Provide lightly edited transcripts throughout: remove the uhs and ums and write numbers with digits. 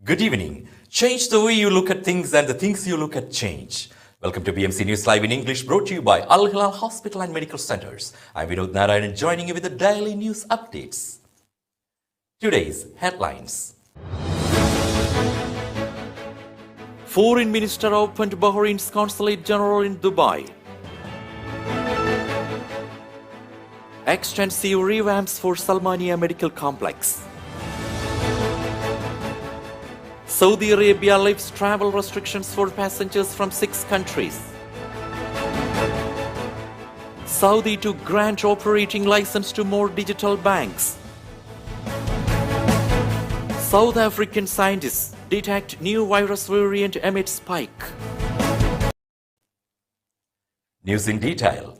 Good evening. Change the way you look at things and the things you look at change. Welcome to BMC News Live in English, brought to you by Al Hilal Hospital and Medical Centers. I'm Vinod Narayan, joining you with the daily news updates. Today's headlines. Foreign Minister opened Bahrain's Consulate General in Dubai. Extensive revamps for Salmania Medical Complex. Saudi Arabia lifts travel restrictions for passengers from 6 countries. Saudi to grant operating license to more digital banks. South African scientists detect new virus variant amid spike. News in detail.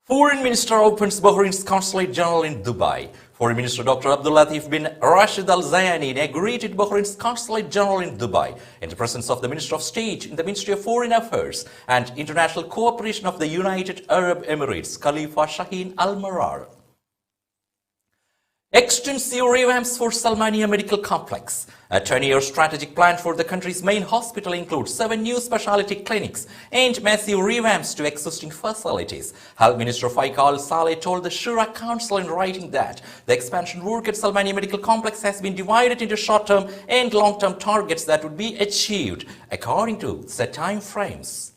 Foreign Minister opens Bahrain's Consulate General in Dubai. Foreign Minister Dr. Abdul Latif bin Rashid Al Zayani inaugurated Bahrain's Consulate General in Dubai in the presence of the Minister of State in the Ministry of Foreign Affairs and International Cooperation of the United Arab Emirates, Khalifa Shaheen Al Marar. Extensive revamps for Salmania Medical Complex. A 10-year strategic plan for the country's main hospital includes 7 new specialty clinics and massive revamps to existing facilities. Health Minister Faiqa Al Saleh told the Shura Council in writing that the expansion work at Salmania Medical Complex has been divided into short-term and long-term targets that would be achieved according to set time frames.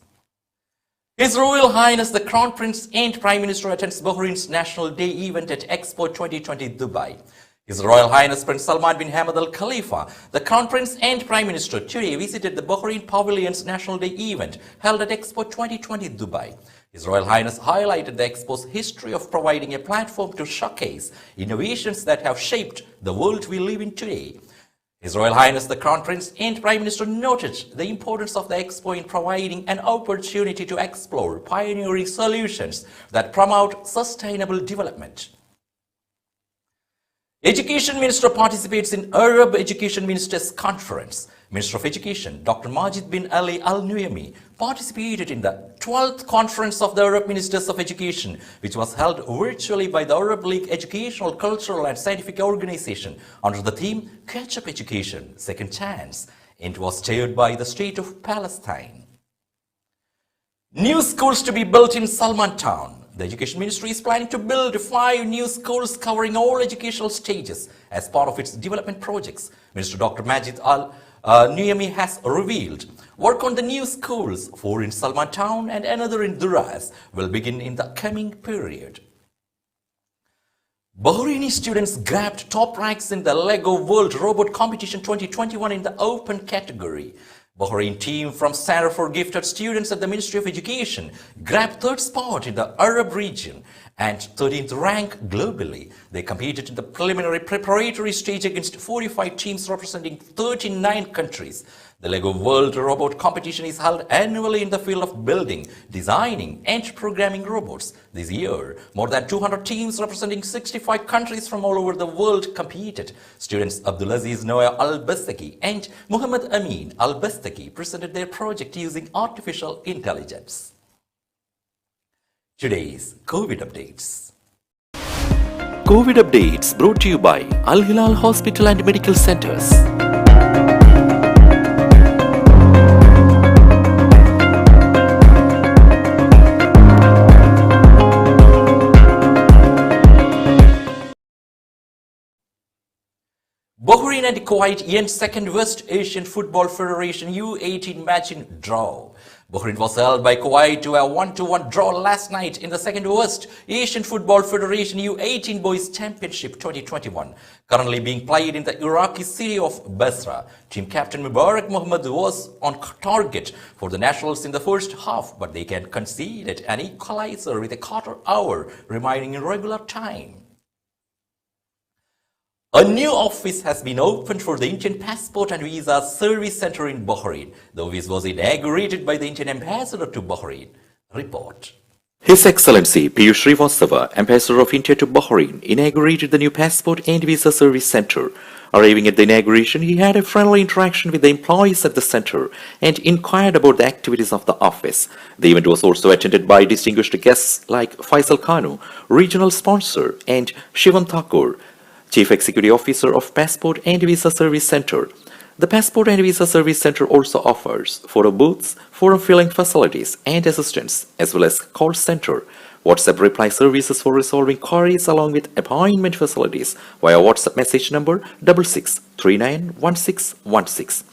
His Royal Highness the Crown Prince and Prime Minister attends Bahrain's National Day event at Expo 2020 Dubai. His Royal Highness Prince Salman bin Hamad Al Khalifa, the Crown Prince and Prime Minister, today visited the Bahrain Pavilion's National Day event held at Expo 2020 Dubai. His Royal Highness highlighted the Expo's history of providing a platform to showcase innovations that have shaped the world we live in today. His Royal Highness the Crown Prince and Prime Minister noted the importance of the Expo in providing an opportunity to explore pioneering solutions that promote sustainable development. Education Minister participates in Arab Education Ministers Conference. Minister of Education Dr. Majid bin Ali Al Nuaimi participated in the 12th Conference of the Arab Ministers of Education, which was held virtually by the Arab League Educational, Cultural and Scientific Organization under the theme Catch Up Education, Second Chance, and was chaired by the State of Palestine. New schools to be built in Salman Town. The Education Ministry is planning to build 5 new schools covering all educational stages as part of its development projects. Minister Dr. Majid Al Nuaimi has revealed work on the new schools, 4 in Salman Town and another in Duras, will begin in the coming period. Bahraini students grabbed top ranks in the Lego World Robot Competition 2021 in the open category. Bahrain team from Center for Gifted Students at the Ministry of Education grabbed 3rd spot in the Arab region and 13th rank globally. They competed in the preliminary preparatory stage against 45 teams representing 39 countries. The Lego World Robot Competition is held annually in the field of building, designing and programming robots. This year, more than 200 teams representing 65 countries from all over the world competed. Students Abdulaziz Noah Al-Bastaki and Muhammad Amin Al-Bastaki presented their project using artificial intelligence. Today's COVID updates. COVID updates brought to you by Al Hilal Hospital and Medical Centers. Bahrain and Kuwait end second West Asian Football Federation U18 match in draw. Bahrain was held by Kuwait to a 1-1 draw last night in the second West Asian Football Federation U18 Boys Championship 2021, currently being played in the Iraqi city of Basra. Team captain Mubarak Muhammad was on target for the Nationals in the first half, but they can concede an equalizer with a quarter hour remaining in regular time. A new office has been opened for the Indian Passport and Visa Service Center in Bahrain. The office was inaugurated by the Indian Ambassador to Bahrain. Report. His Excellency Piyush Srivastava, Ambassador of India to Bahrain, inaugurated the new Passport and Visa Service Center. Arriving at the inauguration, he had a friendly interaction with the employees at the center and inquired about the activities of the office. The event was also attended by distinguished guests like Faisal Kanu, regional sponsor, and Shivan Thakur, Chief Executive Officer of Passport and Visa Service Center. The Passport and Visa Service Center also offers photo booths, form filling facilities and assistance, as well as call center, WhatsApp reply services for resolving queries along with appointment facilities via WhatsApp message number 66391616.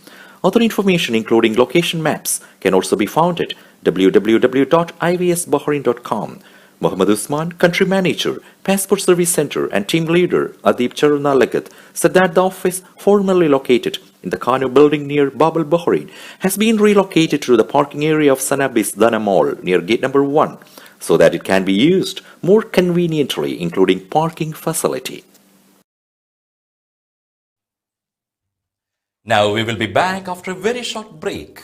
Other information including location maps can also be found at www.ivsbahrain.com. Muhammad Usman, Country Manager, Passport Service Center and Team Leader Adib Charna Lagat said that the office, formerly located in the Kano building near Bab al Bahrain, has been relocated to the parking area of Sanabis Dana Mall near gate number 1 so that it can be used more conveniently, including parking facility. Now we will be back after a very short break.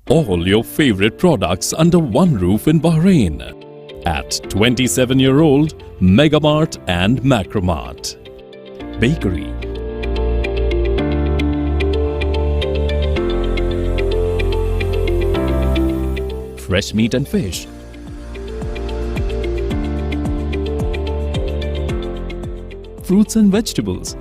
All your favorite products under one roof in Bahrain at 27-year-old Megamart and Macromart. Bakery, fresh meat and fish, fruits and vegetables,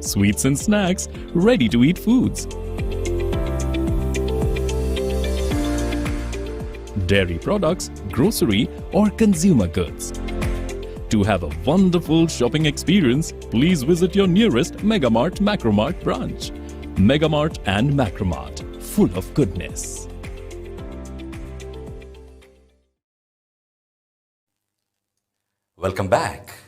sweets and snacks, ready-to-eat foods, dairy products, grocery or consumer goods. To have a wonderful shopping experience, please visit your nearest Megamart Macromart branch. Megamart and Macromart, full of goodness. Welcome back.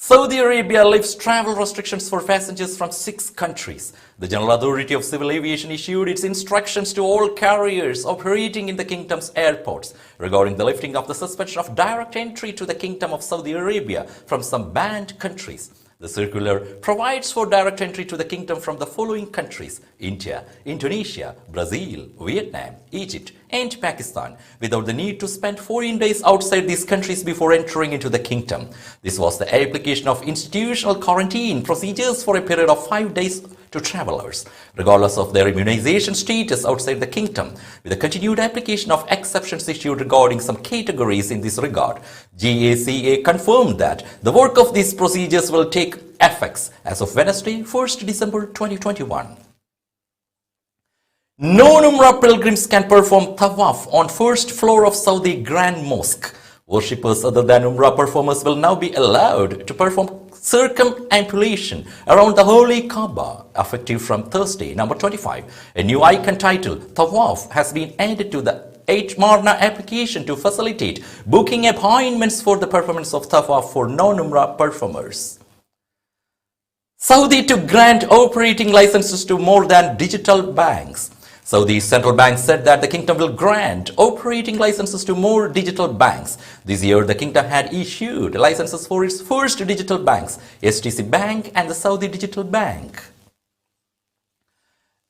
Saudi Arabia lifts travel restrictions for passengers from 6 countries. The General Authority of Civil Aviation issued its instructions to all carriers operating in the kingdom's airports regarding the lifting of the suspension of direct entry to the Kingdom of Saudi Arabia from some banned countries. The circular provides for direct entry to the kingdom from the following countries: India, Indonesia, Brazil, Vietnam, Egypt and Pakistan, without the need to spend 14 days outside these countries before entering into the kingdom. This was the application of institutional quarantine procedures for a period of 5 days to travelers, regardless of their immunization status outside the kingdom, with a continued application of exceptions issued regarding some categories in this regard. GACA confirmed that the work of these procedures will take effect as of Wednesday, 1st December 2021. Non-Umrah pilgrims can perform tawaf on first floor of Saudi Grand Mosque. Worshippers other than Umrah performers will now be allowed to perform circumambulation around the Holy Kaaba, effective from Thursday, number 25. A new icon titled Tawaf has been added to the Marna application to facilitate booking appointments for the performance of Tawaf for non-Umrah performers. Saudi to grant operating licenses to more than digital banks. Saudi Central Bank said that the kingdom will grant operating licenses to more digital banks. This year, the kingdom had issued licenses for its first digital banks, STC Bank and the Saudi Digital Bank.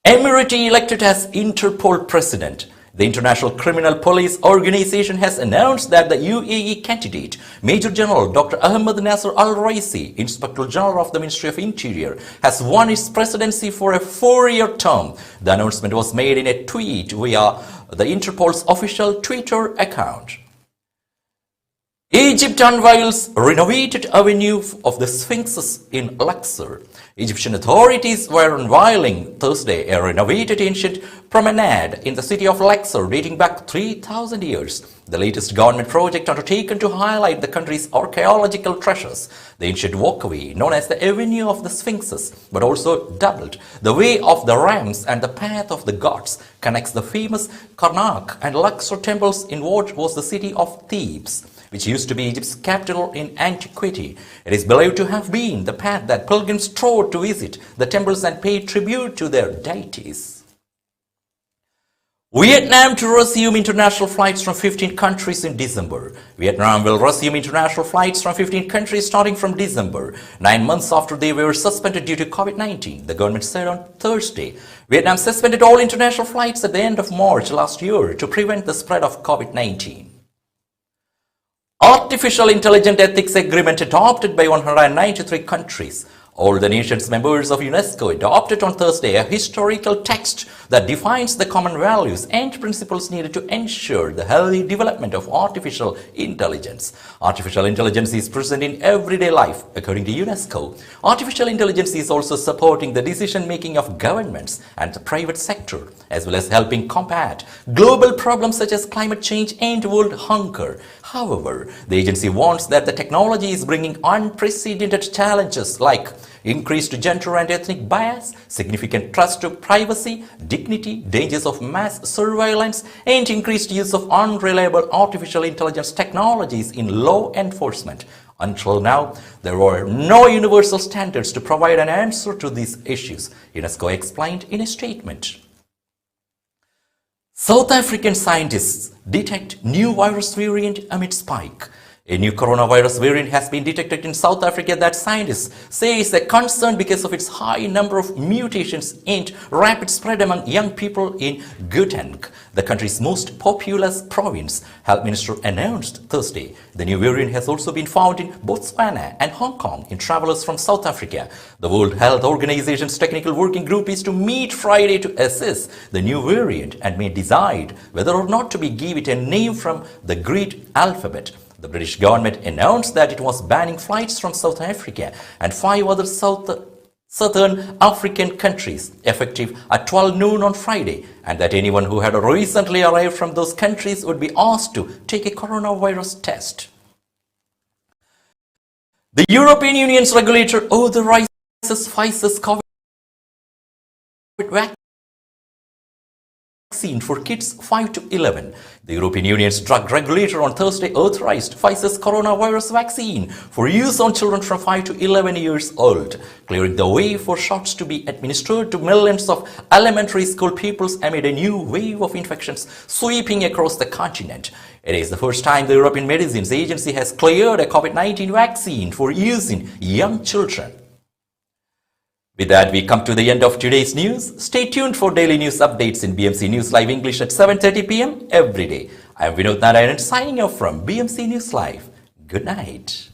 Emirati elected as Interpol president. The International Criminal Police Organization has announced that the UAE candidate, Major General Dr. Ahmad Nasser Al-Raisi, Inspector General of the Ministry of Interior, has won its presidency for a 4-year term. The announcement was made in a tweet via the Interpol's official Twitter account. Egypt unveils renovated avenue of the Sphinxes in Luxor. Egyptian authorities were unveiling Thursday a renovated ancient promenade in the city of Luxor dating back 3,000 years. The latest government project undertaken to highlight the country's archaeological treasures. The ancient walkway, known as the Avenue of the Sphinxes, but also dubbed the Way of the Rams and the Path of the Gods, connects the famous Karnak and Luxor temples in what was the city of Thebes, which used to be Egypt's capital in antiquity. It is believed to have been the path that pilgrims trod to visit the temples and pay tribute to their deities. Vietnam to resume international flights from 15 countries in December. Vietnam will resume international flights from 15 countries starting from December, 9 months after they were suspended due to COVID-19, the government said on Thursday. Vietnam suspended all international flights at the end of March last year to prevent the spread of COVID-19. Artificial Intelligence Ethics Agreement adopted by 193 countries. All the nations members of UNESCO adopted on Thursday a historical text that defines the common values and principles needed to ensure the healthy development of artificial intelligence. Artificial intelligence is present in everyday life, according to UNESCO. Artificial intelligence is also supporting the decision-making of governments and the private sector, as well as helping combat global problems such as climate change and world hunger. However, the agency warns that the technology is bringing unprecedented challenges like increased gender and ethnic bias, significant trust to privacy, dignity, dangers of mass surveillance, and increased use of unreliable artificial intelligence technologies in law enforcement. Until now, there were no universal standards to provide an answer to these issues, UNESCO explained in a statement. South African scientists detect new virus variant amid spike. A new coronavirus variant has been detected in South Africa that scientists say is a concern because of its high number of mutations and rapid spread among young people in Gauteng, the country's most populous province, Health Minister announced Thursday. The new variant has also been found in Botswana and Hong Kong in travelers from South Africa. The World Health Organization's technical working group is to meet Friday to assess the new variant and may decide whether or not to give it a name from the Greek alphabet. The British government announced that it was banning flights from South Africa and 5 other southern African countries effective at 12 noon on Friday, and that anyone who had recently arrived from those countries would be asked to take a coronavirus test. The European Union's regulator authorizes Pfizer's COVID vaccine for kids 5 to 11. The European Union's drug regulator on Thursday authorized Pfizer's coronavirus vaccine for use on children from 5 to 11 years old, clearing the way for shots to be administered to millions of elementary school pupils amid a new wave of infections sweeping across the continent. It is the first time the European Medicines Agency has cleared a COVID-19 vaccine for use in young children. With that, we come to the end of today's news. Stay tuned for daily news updates in BMC News Live English at 7:30 p.m. every day. I am Vinod Narayanan signing off from BMC News Live. Good night.